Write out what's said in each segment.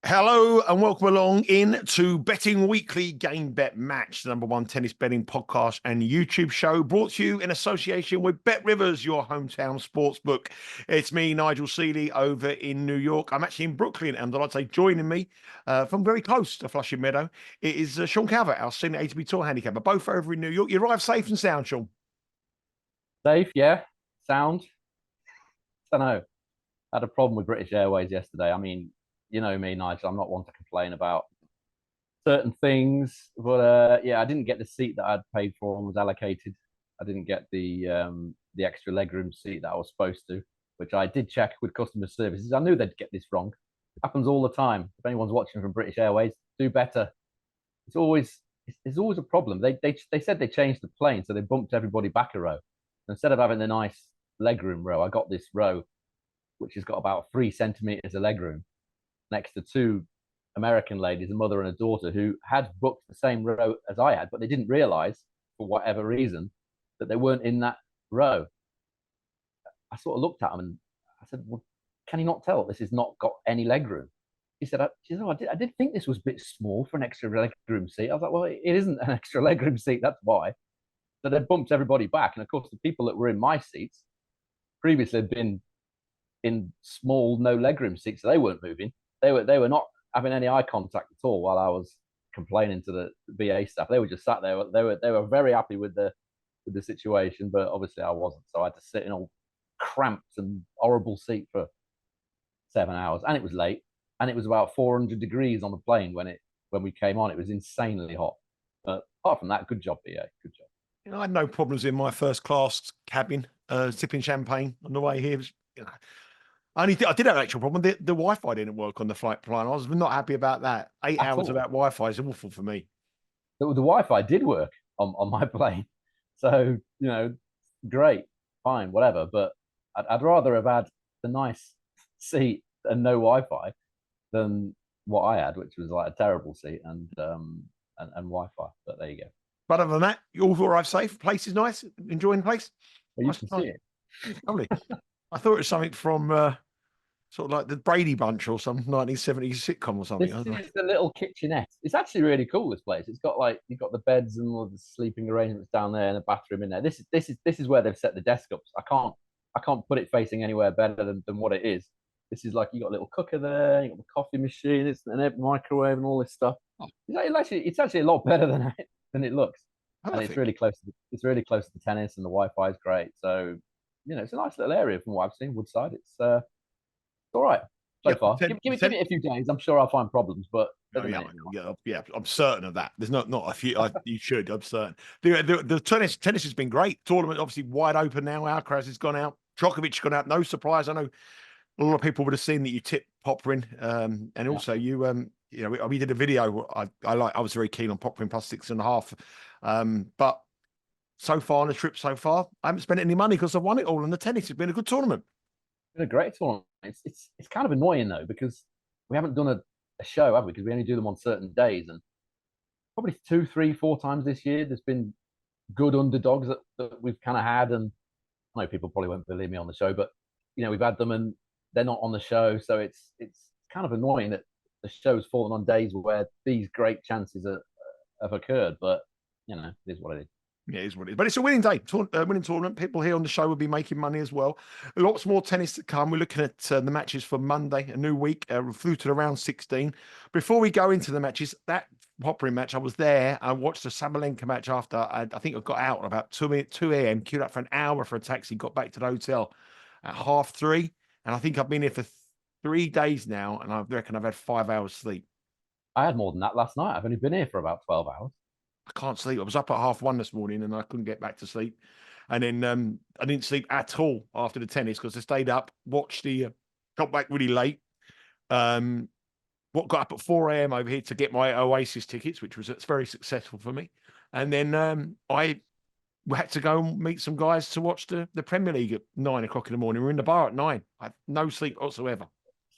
Hello and welcome along in to Betting Weekly Game Bet Match, the #1 tennis betting podcast and YouTube show brought to you in association with Bet Rivers, your hometown sportsbook. It's me, Nigel Seeley, over in New York. I'm actually in Brooklyn, and I'd say joining me from very close to Flushing Meadow, it is Sean Calvert, our senior ATP Tour handicapper, both over in New York. You arrived safe and sound, Sean. Safe, yeah. Sound. I don't know. I had a problem with British Airways yesterday. I mean, you know me, Nigel. I'm not one to complain about certain things, but yeah, I didn't get the seat that I'd paid for and was allocated. I didn't get the extra legroom seat that I was supposed to, which I did check with customer services. I knew they'd get this wrong. Happens all the time. If anyone's watching from British Airways, do better. It's always it's always a problem. They said they changed the plane, so they bumped everybody back a row. Instead of having the nice legroom row, I got this row which has got about 3 centimeters of legroom next to two American ladies, a mother and a daughter, who had booked the same row as I had, but they didn't realize, for whatever reason, that they weren't in that row. I sort of looked at them and I said, well, can you not tell this has not got any legroom? She said, oh, I did think this was a bit small for an extra legroom seat. I was like, well, it isn't an extra legroom seat, that's why. So they bumped everybody back. And of course, the people that were in my seats previously had been in small, no legroom seats, so they weren't moving. They were not having any eye contact at all while I was complaining to the BA staff. They were just sat there. They were very happy with the situation, but obviously I wasn't. So I had to sit in a cramped and horrible seat for 7 hours, and it was late, and it was about 400 degrees on the plane when we came on. It was insanely hot. But apart from that, good job, BA. Good job. You know, I had no problems in my first class cabin, sipping champagne on the way here. I did have an actual problem. The Wi-Fi didn't work on the flight plan. I was not happy about that. 8 hours without Wi-Fi is awful for me. The Wi-Fi did work on my plane, so great, fine, whatever. But I'd rather have had the nice seat and no Wi-Fi than what I had, which was like a terrible seat and Wi-Fi. But there you go. But other than that, you all arrived safe. Place is nice. Enjoying the place. Well, you Nice, can nice. see it. Lovely. I thought it was something from sort of like the Brady Bunch or some 1970s sitcom or something. This is the little kitchenette. It's actually really cool. This place. It's got like you've got the beds and all the sleeping arrangements down there and a bathroom in there. This is where they've set the desk up. I can't put it facing anywhere better than what it is. This is like you got a little cooker there, you got the coffee machine, it's an microwave and all this stuff. Oh, It's actually a lot better than it looks, and perfect. it's really close to the tennis, and the Wi-Fi is great. So it's a nice little area from what I've seen. Woodside, it's all right so Yeah, far. Give it a few days. I'm sure I'll find problems, but oh, yeah, I'm certain of that. There's not a few. You should. I'm certain. The tennis has been great. Tournament obviously wide open now. Alcaraz has gone out. Djokovic gone out. No surprise. I know a lot of people would have seen that you tipped Popperin, and also we did a video. I was very keen on Popperin plus 6.5, but so far on the trip so far, I haven't spent any money because I've won it all. And the tennis has been a good tournament. It's been a great tournament. It's kind of annoying though because we haven't done a show, have we? Because we only do them on certain days, and probably 2, 3, 4 times this year. There's been good underdogs that we've kind of had, and I know people probably won't believe me on the show, but we've had them and they're not on the show, so it's kind of annoying that the show's fallen on days where these great chances have occurred. But it is what it is. Yeah, it is what it is. But it's a winning day, winning tournament. People here on the show will be making money as well. Lots more tennis to come. We're looking at the matches for Monday, a new week, through to around 16. Before we go into the matches, that Popperin match, I was there. I watched the Sabalenka match after. I think I got out at about 2 a.m., queued up for an hour for a taxi, got back to the hotel at 3:30. And I think I've been here for 3 days now, and I reckon I've had 5 hours sleep. I had more than that last night. I've only been here for about 12 hours. I can't sleep. I was up at 1:30 this morning and I couldn't get back to sleep. And then I didn't sleep at all after the tennis because I stayed up, watched got back really late. Got up at 4 a.m. over here to get my Oasis tickets, which was very successful for me. And then I had to go and meet some guys to watch the Premier League at 9 o'clock in the morning. We're in the bar at 9. I had no sleep whatsoever.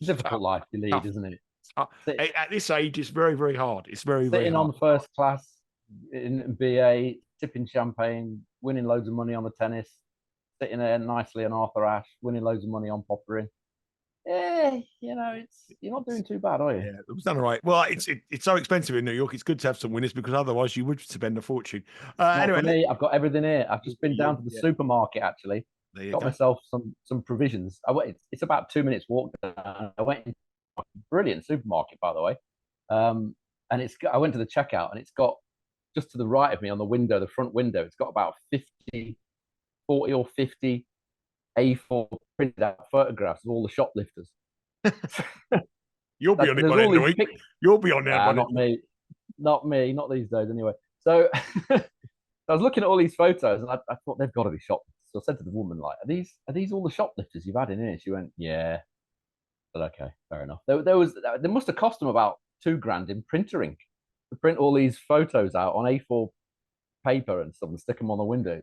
It's a difficult life to lead, isn't it? At this age, it's very, very hard. It's very, very hard. Sitting on first class in BA, tipping champagne, winning loads of money on the tennis, sitting there nicely on Arthur Ashe, winning loads of money on Popperin. you're not doing too bad, are you? Yeah, it was done all right. Well, it's so expensive in New York. It's good to have some winners because otherwise you would spend a fortune. Not for Anyway, me. I've got everything here. I've just been down to the yeah, supermarket actually. there you Got go. myself some provisions. It's about 2 minutes walk down. I went in brilliant supermarket, by the way. And I went to the checkout and it's got just to the right of me on the window, the front window, it's got about 40 or 50 A4 printed out photographs of all the shoplifters. You'll be on it There's by the all end of the these week. pic- You'll be on there by the Not me. Not me. Not these days, anyway. So I was looking at all these photos, and I thought they've got to be shoplifters. So I said to the woman, like, are these all the shoplifters you've had in here? She went, yeah. But okay, fair enough. There must have cost them about £2,000 in printer ink to print all these photos out on A4 paper and stuff and stick them on the window.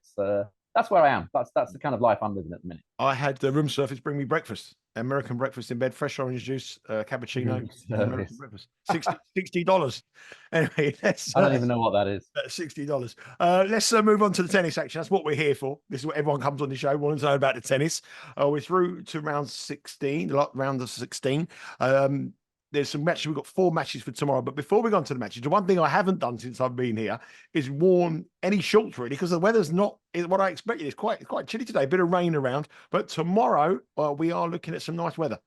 That's where I am. That's the kind of life I'm living at the minute. I had the room service bring me breakfast, American breakfast in bed, fresh orange juice, cappuccino, American breakfast, $60. Anyway, I don't even know what that is. $60. Let's move on to the tennis action. That's what we're here for. This is what everyone comes on the show wanting to know about the tennis. We're through to round 16, round of 16. There's some matches. We've got 4 matches for tomorrow. But before we go on to the matches, the one thing I haven't done since I've been here is worn any shorts really, because the weather's not what I expected. It's quite chilly today, a bit of rain around. But tomorrow we are looking at some nice weather.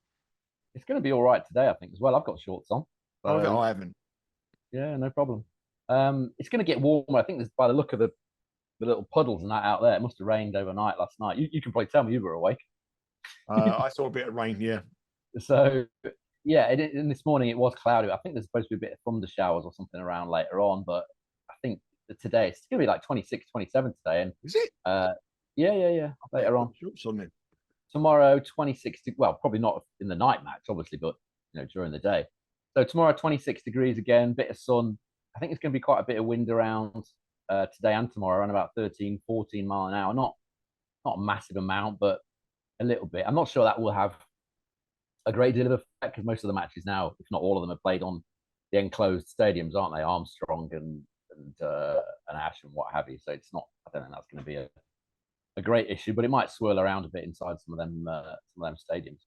It's going to be all right today, I think, as well. I've got shorts on. So, I haven't. Yeah, no problem. It's going to get warmer. I think there's by the look of the little puddles and that out there. It must have rained overnight last night. You can probably tell me you were awake. I saw a bit of rain, yeah. So yeah, and this morning it was cloudy. I think there's supposed to be a bit of thunder showers or something around later on, but I think today it's going to be like 26, 27 today. And is it? Yeah. Later on. Tomorrow, 26. Well, probably not in the night match, obviously, but during the day. So tomorrow, 26 degrees again, bit of sun. I think it's going to be quite a bit of wind around today and tomorrow, around about 13, 14 mile an hour. Not a massive amount, but a little bit. I'm not sure that will have a great deal of effect because most of the matches now, if not all of them, are played on the enclosed stadiums, aren't they? Armstrong and Ash and what have you. So it's not. I don't think that's going to be a great issue, but it might swirl around a bit inside some of them stadiums.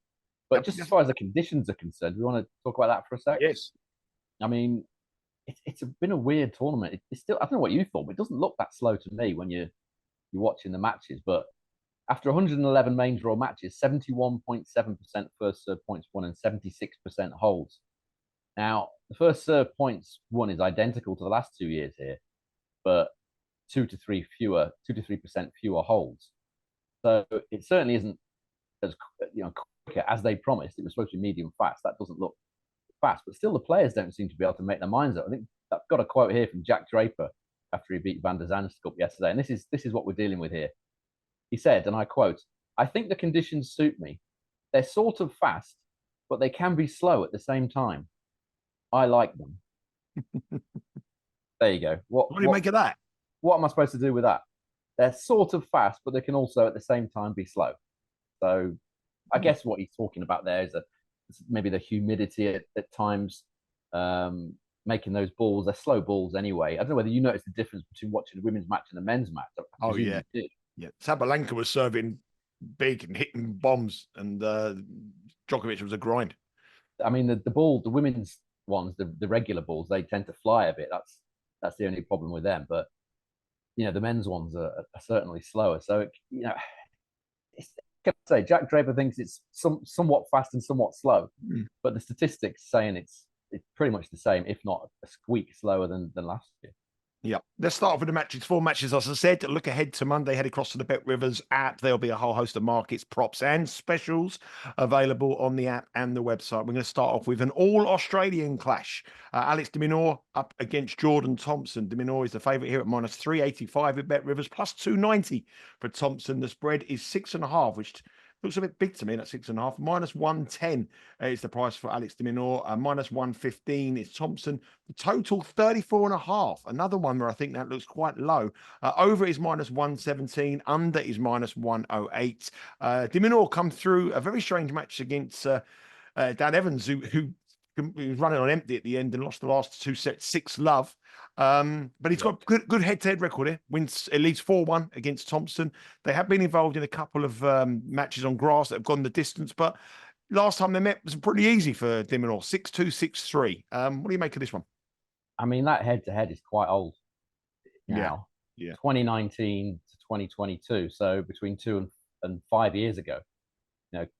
But just as far as the conditions are concerned, we want to talk about that for a sec. Yes. I mean, it's been a weird tournament. It's still. I don't know what you thought, but it doesn't look that slow to me when you're watching the matches. But after 111 main draw matches, 71.7% first serve points won and 76% holds. Now, the first serve points won is identical to the last 2 years here, but 2 to 3% fewer holds. So it certainly isn't as quicker as they promised. It was supposed to be medium fast. That doesn't look fast, but still the players don't seem to be able to make their minds up. I think I've got a quote here from Jack Draper after he beat Van der Zandschulp yesterday, and this is what we're dealing with here. He said, and I quote, "I think the conditions suit me. They're sort of fast, but they can be slow at the same time. I like them." There you go. What do you make of that? What am I supposed to do with that? They're sort of fast, but they can also at the same time be slow. So I guess what he's talking about there is maybe the humidity at times, making those balls. They're slow balls anyway. I don't know whether you noticed the difference between watching a women's match and a men's match. Oh, yeah. Yeah, Sabalenka was serving big and hitting bombs, and Djokovic was a grind. I mean, the women's ones, the regular balls, they tend to fly a bit. That's the only problem with them. But the men's ones are certainly slower. So can I say Jack Draper thinks it's somewhat fast and somewhat slow, but the statistics saying it's pretty much the same, if not a squeak slower than last year. Yeah, let's start off with the matches. 4 matches, as I said. Look ahead to Monday. Head across to the Bet Rivers app. There'll be a whole host of markets, props, and specials available on the app and the website. We're going to start off with an all-Australian clash. Alex de Minaur up against Jordan Thompson. De Minaur is the favourite here at minus 385 at Bet Rivers, plus 290 for Thompson. The spread is 6.5, which looks a bit big to me, that's 6.5. Minus 110 is the price for Alex de Minaur. Minus 115 is Thompson. The total 34.5. Another one where I think that looks quite low. Over is minus 117. Under is minus 108. De Minaur come through a very strange match against Dan Evans, who was running on empty at the end and lost the last 2 sets 6-love. But he's got good head-to-head record here. Wins at least 4-1 against Thompson. They have been involved in a couple of matches on grass that have gone the distance, but last time they met was pretty easy for de Minaur, 6-2, 6-3. What do you make of this one? I mean, that head-to-head is quite old Yeah, now, yeah. 2019 to 2022. So between 2 and 5 years ago,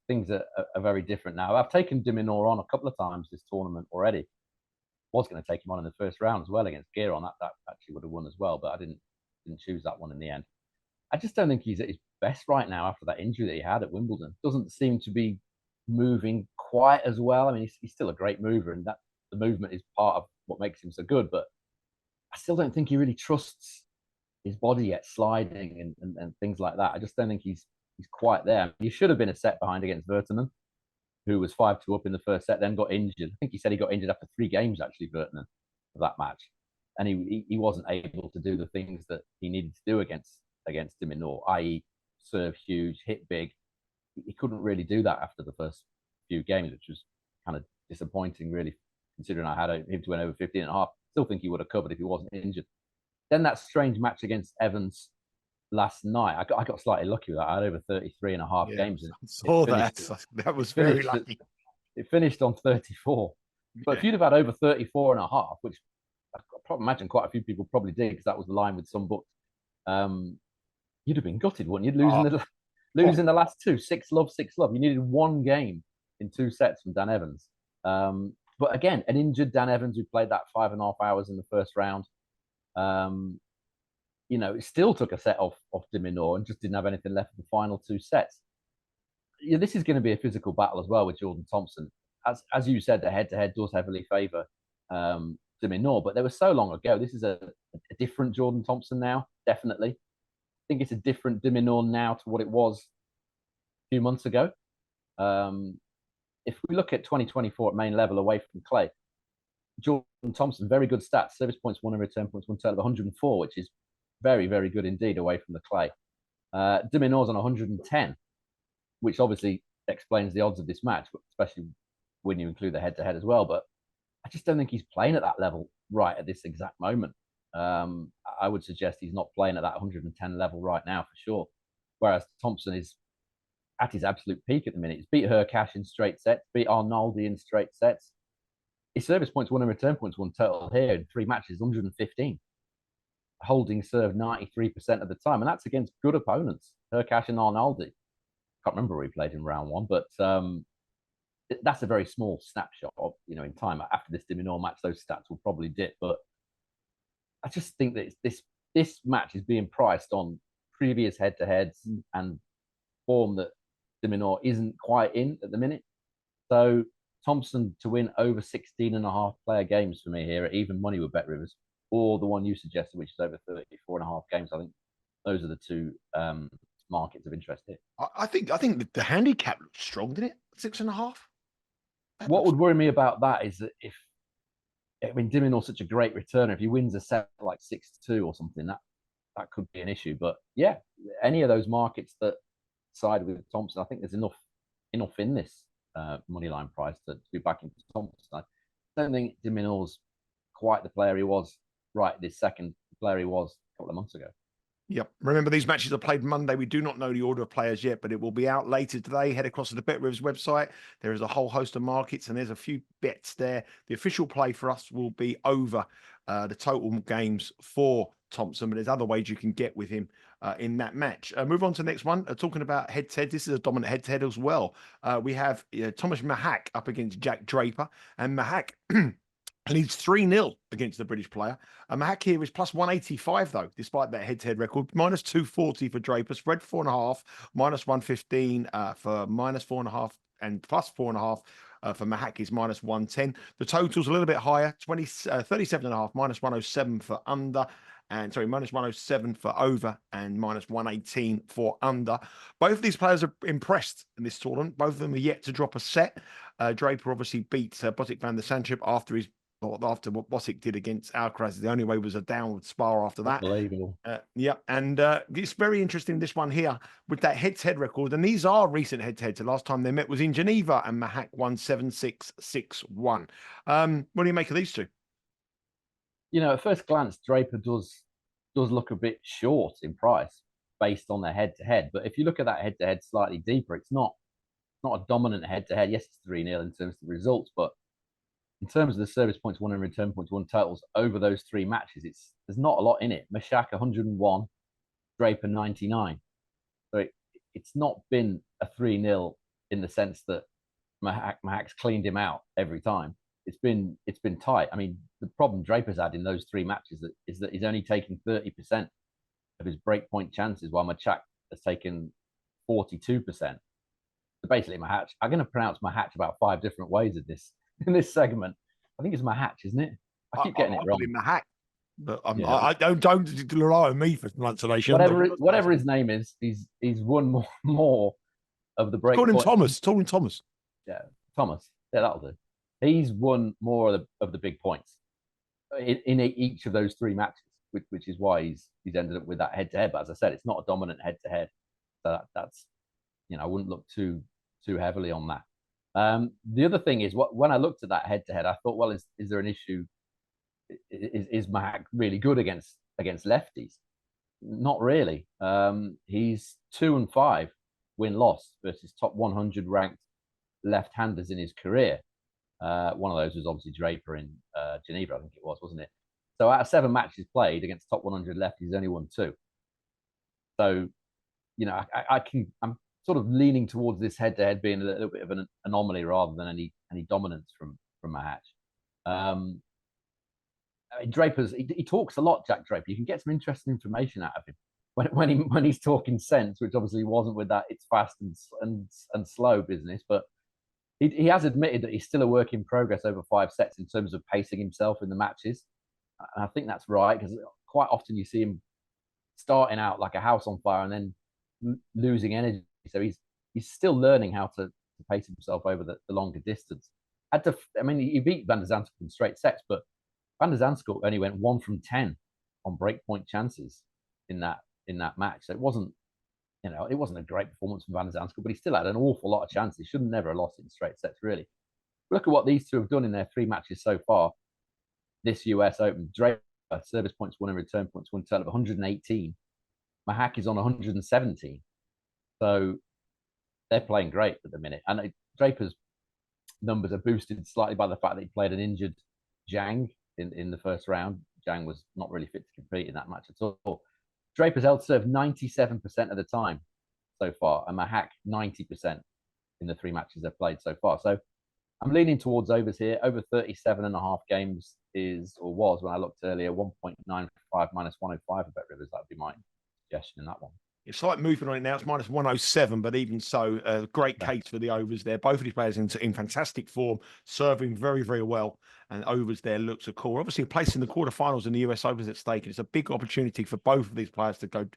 things are very different now. I've taken de Minaur on a couple of times this tournament already. Was going to take him on in the first round as well against Giron. That actually would have won as well, but I didn't choose that one in the end. I just don't think he's at his best right now after that injury that he had at Wimbledon. Doesn't seem to be moving quite as well. I mean, he's still a great mover, and that the movement is part of what makes him so good. But I still don't think he really trusts his body yet, sliding and things like that. I just don't think he's quite there. He should have been a set behind against Virtanen, who was 5-2 up in the first set, then got injured. I think he said he got injured after 3 games, actually, Virtanen, of that match. And he wasn't able to do the things that he needed to do against de Minaur, i.e. serve huge, hit big. He couldn't really do that after the first few games, which was kind of disappointing, really, considering I had him to win over 15 and a half. Still think he would have covered if he wasn't injured. Then that strange match against Evans last night, I got slightly lucky with that. I had over 33 and a half games. I saw that. That was very lucky. It finished on 34. But if you'd have had over 34 and a half, which I probably imagine quite a few people probably did because that was the line with some books, you'd have been gutted, wouldn't you? Losing the last two, 6-love, 6-love. You needed one game in 2 sets from Dan Evans. But again, an injured Dan Evans who played that 5.5 hours in the first round. It still took a set off de Minaur and just didn't have anything left for the final 2 sets. This is going to be a physical battle as well with Jordan Thompson. As you said, the head-to-head does heavily favour de Minaur, but they were so long ago. This is a different Jordan Thompson now, definitely. I think it's a different de Minaur now to what it was a few months ago. If we look at 2024 at main level away from clay, Jordan Thompson, very good stats, service points won and return points won total of 104, which is very, very good indeed away from the clay. De Minaur's on 110, which obviously explains the odds of this match, especially when you include the head-to-head as well. But I just don't think he's playing at that level right at this exact moment. I would suggest he's not playing at that 110 level right now for sure. Whereas Thompson is at his absolute peak at the minute. He's beat Hurkacz in straight sets, beat Arnaldi in straight sets. His service points won and return points won total here in 3 matches, 115. Holding serve 93% of the time. And that's against good opponents, Hurkacz and Arnaldi. Can't remember where he played in round 1, but that's a very small snapshot of, in time. After this de Minaur match, those stats will probably dip. But I just think that this match is being priced on previous head-to-heads and form that de Minaur isn't quite in at the minute. So Thompson to win over 16 and a half player games for me here at even money with Bet Rivers, or the one you suggested, which is over 34 and a half games. I think those are the 2 markets of interest here. I think the handicap looks strong, didn't it? 6.5. What would worry me about that is that de Minaur's such a great returner. If he wins a set like 6-2 or something, that could be an issue. But yeah, any of those markets that side with Thompson, I think there's enough in this moneyline price to be backing Thompson. I don't think de Minaur's quite the player he was right this second, the player he was a couple of months ago. Yep. Remember, these matches are played Monday. We do not know the order of players yet, but it will be out later today. Head across to the Bet Rivers website. There is a whole host of markets, and there's a few bets there. The official play for us will be over the total games for Thompson, but there's other ways you can get with him in that match. Move on to the next one. Talking about head-to-head, this is a dominant head-to-head as well. We have Thomas Machac up against Jack Draper, and Machac leads 3-0 against the British player. Machac here is plus 185, though, despite that head-to-head record. Minus 240 for Draper, spread 4.5, minus 115 for minus 4.5, and plus 4.5 for Machac is minus 110. The total's a little bit higher, 37.5, minus 107 for under. And sorry, minus 107 for over and minus 118 for under. Both of these players are impressed in this tournament. Both of them are yet to drop a set. Draper obviously beat Botic van der Sandschip after what Botic did against Alcaraz. The only way was a downward spiral after that. Unbelievable. And it's very interesting, this one here, with that head-to-head record. And these are recent head-to-heads. The last time they met was in Geneva, and Machac won 7-6, 6-1. What do you make of these two? At first glance, Draper does look a bit short in price based on their head-to-head. But if you look at that head-to-head slightly deeper, it's not not a dominant head-to-head. Yes, it's 3-0 in terms of the results, but in terms of the service points won and return points won totals over those 3 matches, there's not a lot in it. Machac 101, Draper 99. So it's not been a 3-0 in the sense that Mahac's cleaned him out every time. It's been tight. I mean, the problem Draper's had in those 3 matches is that he's only taking 30% of his breakpoint chances, while Machac has taken 42%. So basically, Machac. I'm going to pronounce Machac about 5 different ways in this segment. I think it's Machac, isn't it? I keep getting it wrong. Machac, but I don't rely on me for pronunciation. Whatever his name is, he's won more of the break. Call him Thomas. Call him Thomas. Yeah, Thomas. Yeah, that'll do. He's won more of the big points in each of those 3 matches, which is why he's ended up with that head-to-head. But as I said, it's not a dominant head-to-head. So that's I wouldn't look too heavily on that. The other thing is, when I looked at that head-to-head, I thought, well, is there an issue? Is Machac really good against lefties? Not really. He's 2-5 win-loss versus top 100 ranked left-handers in his career. One of those was obviously Draper in Geneva, I think it was, wasn't it? So out of 7 matches played against top 100 lefties, he's only won 2. So, I'm sort of leaning towards this head-to-head being a little bit of an anomaly rather than any dominance from Machac. Draper's he talks a lot, Jack Draper. You can get some interesting information out of him when he's talking sense, which obviously wasn't with that it's fast and slow business. But he has admitted that he's still a work in progress over 5 sets in terms of pacing himself in the matches. And I think that's right, because quite often you see him starting out like a house on fire and then losing energy. So he's still learning how to pace himself over the longer distance. He beat Van de Zandschulp in straight sets, but Van de Zandschulp only went 1 from 10 on breakpoint chances in that match. So it wasn't a great performance from Van de Zandschulp, but he still had an awful lot of chances. Should have never lost in straight sets, really. Look at what these 2 have done in their 3 matches so far. This US Open, Draper, service points won and return points won, total of 118. Machac is on 117. So they're playing great at the minute. And Draper's numbers are boosted slightly by the fact that he played an injured Zhang in the first round. Zhang was not really fit to compete in that match at all. Draper's held serve 97% of the time so far, and Machac 90% in the 3 matches they've played so far. So I'm leaning towards overs here. Over 37.5 games was, when I looked earlier, 1.95 minus 105 for Bet Rivers. That would be my suggestion in that one. It's like movement on it now. It's minus 107, but even so, great case for the overs there. Both of these players in fantastic form, serving very, very well. And overs there looks a call. Obviously, placing the quarterfinals in the US Open at stake. It's a big opportunity for both of these players to go.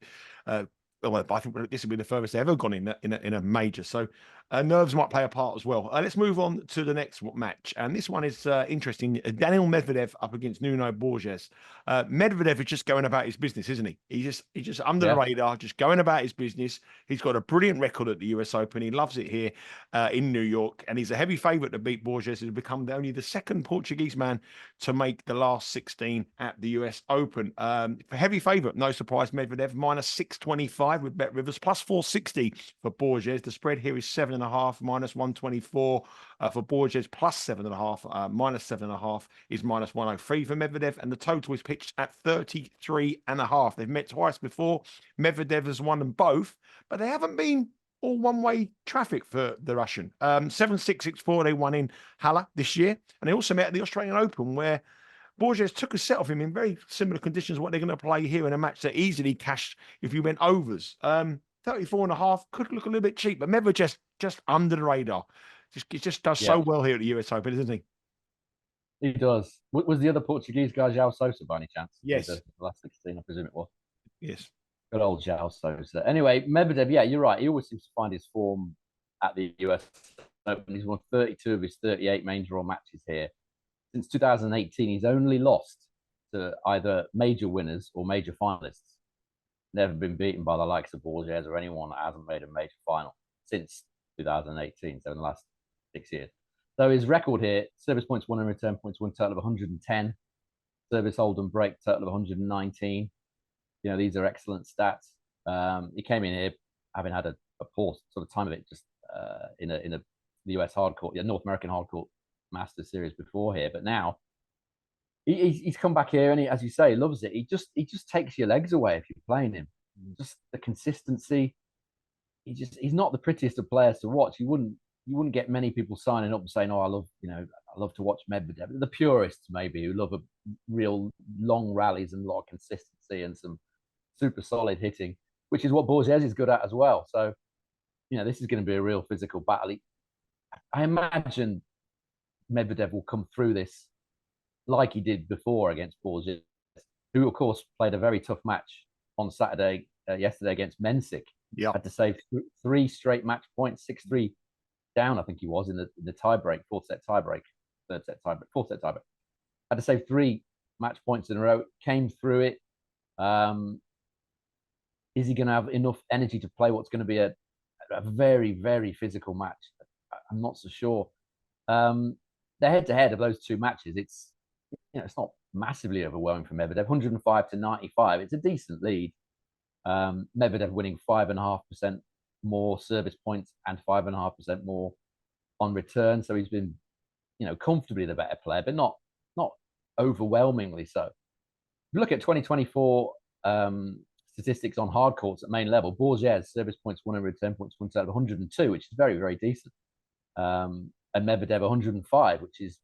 Well, I think this will be the furthest they've ever gone in a major. So nerves might play a part as well. Let's move on to the next match. And this one is interesting. Daniil Medvedev up against Nuno Borges. Medvedev is just going about his business, isn't he? He's just under the radar, just going about his business. He's got a brilliant record at the US Open. He loves it here in New York. And he's a heavy favourite to beat Borges. He's become only the 2nd Portuguese man to make the last 16 at the US Open. For heavy favourite, no surprise, Medvedev, minus 625 with Bet Rivers, plus 460 for Borges. The spread here is 7.5, minus 124 for Borges, plus 7.5, minus 7.5 is minus 103 for Medvedev, and the total is pitched at 33.5. They've met twice before. Medvedev has won them both, but they haven't been all one-way traffic for the Russian. 7-6, 6-4, they won in Halle this year, and they also met at the Australian Open, where Borges took a set off him in very similar conditions what they're going to play here in a match that easily cashed if you went overs. 34.5 could look a little bit cheap, but Medvedev just under the radar. He just does so well here at the US Open, isn't he? He does. Was the other Portuguese guy João Sousa by any chance? Yes. The last 16, I presume it was. Yes. Good old João Sousa. Anyway, Medvedev, yeah, you're right. He always seems to find his form at the US Open. He's won 32 of his 38 main draw matches here. Since 2018, he's only lost to either major winners or major finalists. Never been beaten by the likes of Borges or anyone that hasn't made a major final since 2018, so in the last 6 years. So his record here, service points won and return points won, total of 110. Service hold and break, total of 119. These are excellent stats. He came in here having had a poor sort of time of it just in the US hardcourt, North American hardcourt Masters series before here, but now he's come back here and as you say, loves it. He just takes your legs away if you're playing him. Just the consistency. He's not the prettiest of players to watch. You wouldn't get many people signing up and saying, "Oh, I love to watch Medvedev." The purists maybe who love a real long rallies and a lot of consistency and some super solid hitting, which is what Borges is good at as well. So, this is going to be a real physical battle. I imagine Medvedev will come through this like he did before against Borges, who of course played a very tough match on yesterday against Mensik. Yeah, had to save 3 straight match points, 6-3 down. I think he was in the tiebreak, fourth set tiebreak. Had to save 3 match points in a row. Came through it. Is he going to have enough energy to play what's going to be a very, very physical match? I'm not so sure. The head-to-head of those 2 matches, it's not massively overwhelming for Medvedev. 105-95. It's a decent lead. Medvedev winning 5.5% more service points and 5.5% more on return. So he's been, comfortably the better player, but not overwhelmingly so. If you look at 2024 statistics on hard courts at main level, Borges service points won and return points won out of 102, which is very, very decent. And Medvedev 105, which is,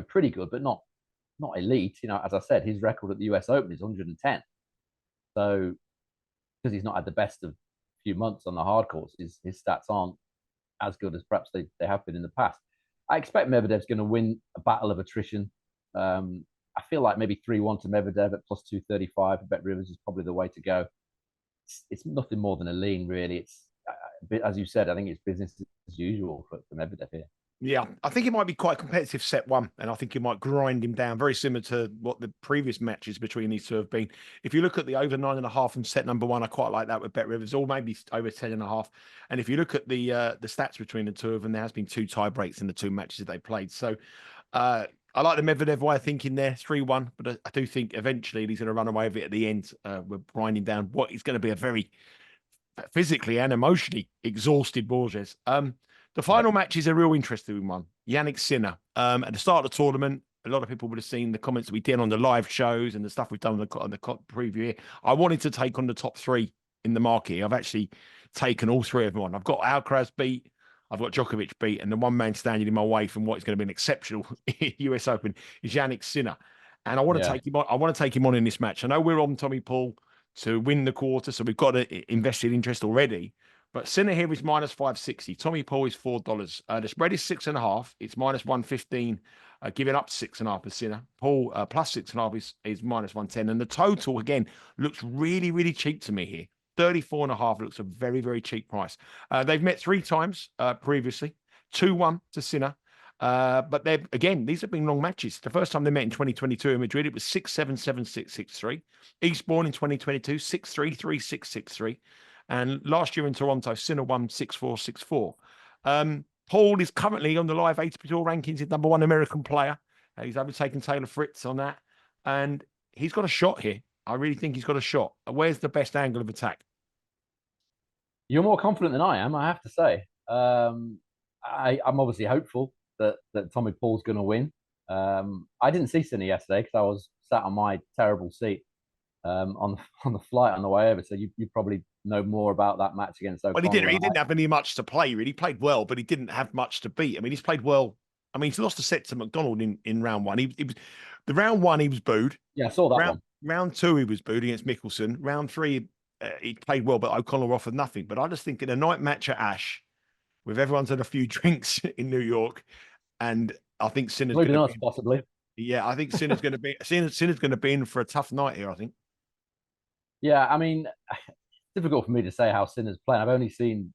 pretty good, but not elite. As I said, his record at the US Open is 110. So because he's not had the best of few months on the hard courts, his stats aren't as good as perhaps they have been in the past. I expect Medvedev's going to win a battle of attrition. I feel like maybe 3-1 to Medvedev at plus 235. Bet Rivers is probably the way to go. It's nothing more than a lean, really. It's as you said, I think it's business as usual for Medvedev here. Yeah, I think it might be quite competitive set 1, and I think it might grind him down, very similar to what the previous matches between these 2 have been. If you look at the over 9.5 in set number 1, I quite like that with Bet Rivers, or maybe over 10.5. And if you look at the stats between the 2 of them, there has been 2 tie breaks in the 2 matches that they played. So I like the Medvedev way of thinking there, 3-1, but I do think eventually he's going to run away with it at the end. We're grinding down what is going to be a very physically and emotionally exhausted Borges. The final match is a real interesting one. Jannik Sinner. At the start of the tournament, a lot of people would have seen the comments that we did on the live shows and the stuff we've done on the preview here. I wanted to take on the top 3 in the market. I've actually taken all 3 of them on. I've got Alcaraz beat, I've got Djokovic beat, and the one man standing in my way from what is going to be an exceptional US Open is Jannik Sinner. And I want to take him on. I want to take him on in this match. I know we're on Tommy Paul to win the quarter, so we've got an invested interest already. But Sinner here is minus 560. Tommy Paul is $4. The spread is 6.5. It's minus 115. Giving up 6.5 for Sinner. Paul plus 6.5 is minus 110. And the total again looks really, really cheap to me here. 34.5 looks a very, very cheap price. They've met 3 times previously. 2-1 to Sinner. But these have been long matches. The first time they met in 2022 in Madrid, it was 6-7, 7-6, 6-3. Eastbourne in 2022, 6-3, 3-6, 6-3. And last year in Toronto, Sinner won 6-4, 6-4. Paul is currently on the live ATP Tour rankings, his number 1 American player. He's overtaken Taylor Fritz on that. And he's got a shot here. I really think he's got a shot. Where's the best angle of attack? You're more confident than I am, I have to say. I'm obviously hopeful that Tommy Paul's going to win. I didn't see Sinner yesterday because I was sat on my terrible seat on the flight on the way over. So you probably know more about that match against O'Connell. Well, he didn't have any much to play, really. He played well, but he didn't have much to beat. I mean, he's played well. I mean, he's lost a set to McDonald in round 1. He was the round 1 he was booed. Yeah, I saw that one. Round 2 he was booed against Mickelson. Round 3 he played well, but O'Connell offered nothing. But I just think in a night match at Ash, with everyone's had a few drinks in New York, and I think Sinner's going to be, possibly. Yeah, I think Sinner's going to be Sinner's going to be in for a tough night here, I think. Yeah, I mean, it's difficult for me to say how Sinner's playing. I've only seen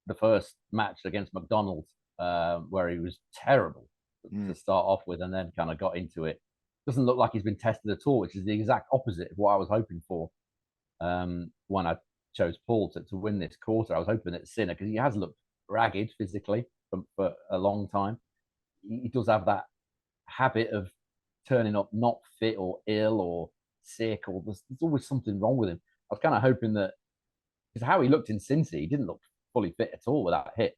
the first match against McDonald, where he was terrible to start off with, and then kind of got into it. Doesn't look like he's been tested at all, which is the exact opposite of what I was hoping for when I chose Paul to win this quarter. I was hoping it's Sinner because he has looked ragged physically for a long time. He does have that habit of turning up not fit or ill or sick, or there's always something wrong with him. I was kind of hoping that, because how he looked in Cincy, he didn't look fully fit at all with that hit.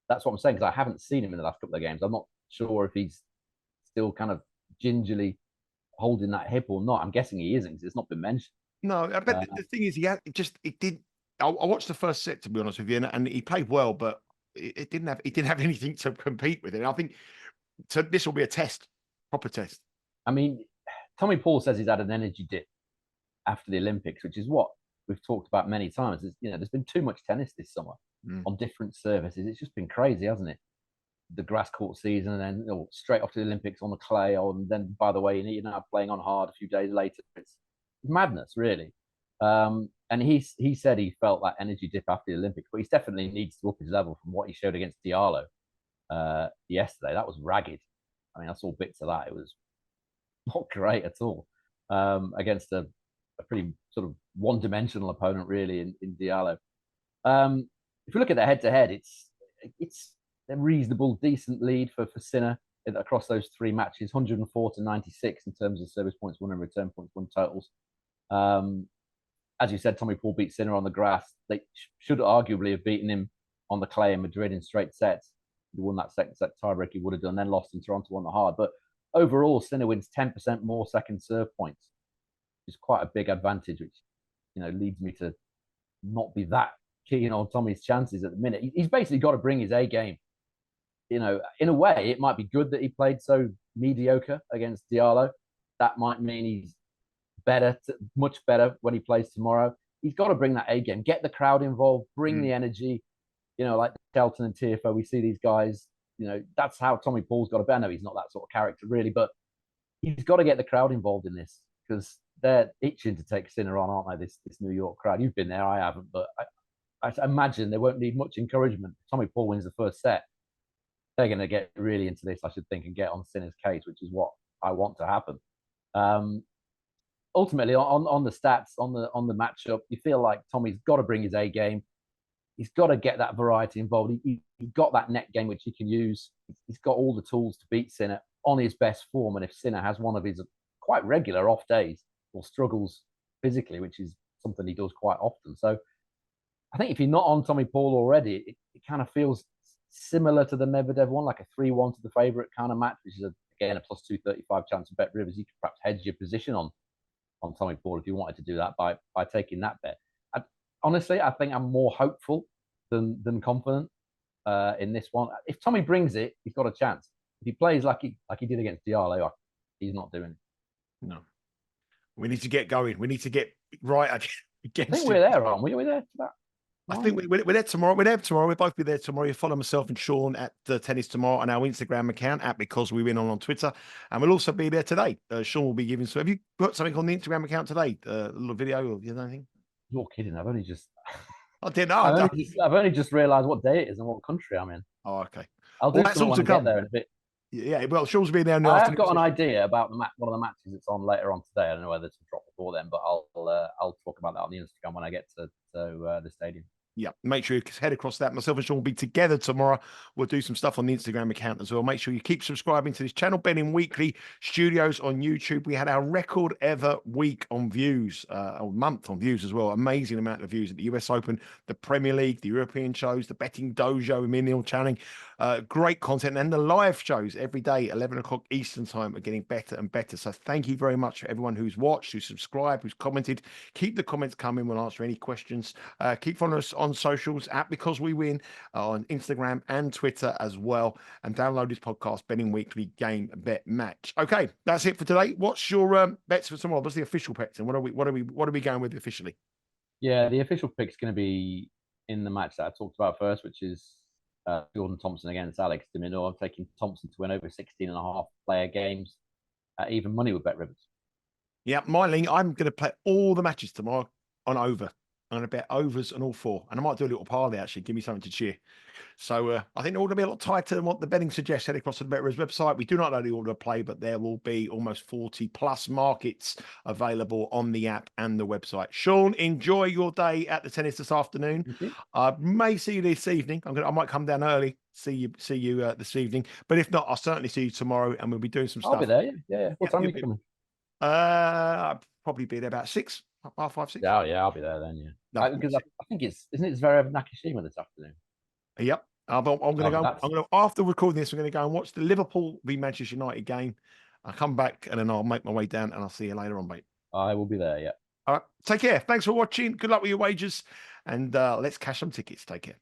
That's what I'm saying, because I haven't seen him in the last couple of games. I'm not sure if he's still kind of gingerly holding that hip or not. I'm guessing he isn't, because it's not been mentioned. No, but the thing is, it did. I watched the first set, to be honest with you, and he played well, but it didn't have anything to compete with it. And I think so. This will be a test, proper test. I mean, Tommy Paul says he's had an energy dip after the Olympics, which is what we've talked about many times. There's been too much tennis this summer on different surfaces. It's just been crazy, hasn't it? The grass court season, and then straight off to the Olympics on the clay, and then, by the way, you're now playing on hard a few days later. It's madness, really. And he said he felt that energy dip after the Olympics, but he definitely needs to up his level from what he showed against Diallo yesterday. That was ragged. I mean, I saw bits of that. It was not great at all against a pretty sort of one-dimensional opponent, really, in Diallo. If you look at the head-to-head, it's a reasonable, decent lead for Sinner across those three matches, 104-96 in terms of service points won and return points won totals. As you said, Tommy Paul beat Sinner on the grass. They should arguably have beaten him on the clay in Madrid in straight sets. He won that second set tiebreak, he would have done, then lost in Toronto on the hard. But overall, Sinner wins 10% more second serve points, which is quite a big advantage, which leads me to not be that keen on Tommy's chances at the minute. He's basically got to bring his A game. In a way, it might be good that he played so mediocre against Diallo. That might mean he's much better when he plays tomorrow. He's got to bring that A game, get the crowd involved, bring the energy. Like Shelton and Tiafoe, we see these guys. That's how Tommy Paul's got to be. I know he's not that sort of character, really, but he's got to get the crowd involved in this, because they're itching to take Sinner on, aren't they? This New York crowd. You've been there, I haven't, but I imagine they won't need much encouragement. If Tommy Paul wins the first set, they're going to get really into this, I should think, and get on Sinner's case, which is what I want to happen. Ultimately, on the stats, on the matchup, you feel like Tommy's got to bring his A game. He's got to get that variety involved. He's got that net game which he can use. He's got all the tools to beat Sinner on his best form. And if Sinner has one of his quite regular off days or struggles physically, which is something he does quite often. So I think if you're not on Tommy Paul already, it kind of feels similar to the Medvedev one, like a 3-1 to the favourite kind of match, which is, again, a plus 235 chance of Bet Rivers. You could perhaps hedge your position on Tommy Paul if you wanted to do that by taking that bet. Honestly, I think I'm more hopeful than confident in this one. If Tommy brings it, he's got a chance. If he plays like he did against Diallo, he's not doing it. No. We need to get going. We need to get right against I think we're there, aren't we? Are we there for that? I think we're there tomorrow. We're there tomorrow. We'll both be there tomorrow. You follow myself and Sean at the Tennis Tomorrow on our Instagram account at Because We Win on Twitter. And we'll also be there today. Sean will be giving. So have you put something on the Instagram account today? A little video or anything? You're kidding. I've only just. I didn't know. I've only just realised what day it is and what country I'm in. Oh, okay. I'll do something when I get there in a bit. Yeah, well, Sean's been there in the afternoon. I've got an idea about one of the matches that's on later on today. I don't know whether to drop before then, but I'll talk about that on the Instagram when I get to the stadium. Yeah, make sure you head across that. Myself and Sean will be together tomorrow. We'll do some stuff on the Instagram account as well. Make sure you keep subscribing to this channel, Betting Weekly Studios on YouTube. We had our record ever week on views, or month on views as well. Amazing amount of views at the US Open, the Premier League, the European shows, the Betting Dojo, Minaur channeling. Great content. And the live shows every day, 11 o'clock Eastern time, are getting better and better. So thank you very much for everyone who's watched, who's subscribed, who's commented. Keep the comments coming. We'll answer any questions. Keep following us on socials at Because We Win on Instagram and Twitter as well, and download this podcast, Betting Weekly Game Bet Match. Okay, that's it for today. What's your bets for tomorrow? What's the official picks, and what are we going with officially? Yeah, the official pick's going to be in the match that I talked about first, which is Jordan Thompson against Alex de Minaur. I'm taking Thompson to win over 16.5 player games at even money with Bet Rivers. Yeah, I'm going to play all the matches tomorrow on over. I'm going to bet overs on all four. And I might do a little parlay, actually. Give me something to cheer. So I think the order will be a lot tighter than what the betting suggests. Head across to the Bet Rivers website. We do not know the order of play, but there will be almost 40 plus markets available on the app and the website. Sean, enjoy your day at the tennis this afternoon. I may see you this evening. I might come down early, see you this evening. But if not, I'll certainly see you tomorrow, and we'll be doing some stuff. I'll be there, yeah. What time are you coming? I'll probably be there about 6. 5:30, 6. Yeah, I'll be there then. Yeah, because I think it's Zverev Nakashima this afternoon. Yep. I'm going to Oh, go. that's I'm going to after recording this. I'm going to go and watch the Liverpool v Manchester United game. I'll come back and then I'll make my way down and I'll see you later on, mate. I will be there. Yeah. All right. Take care. Thanks for watching. Good luck with your wagers, and let's cash some tickets. Take care.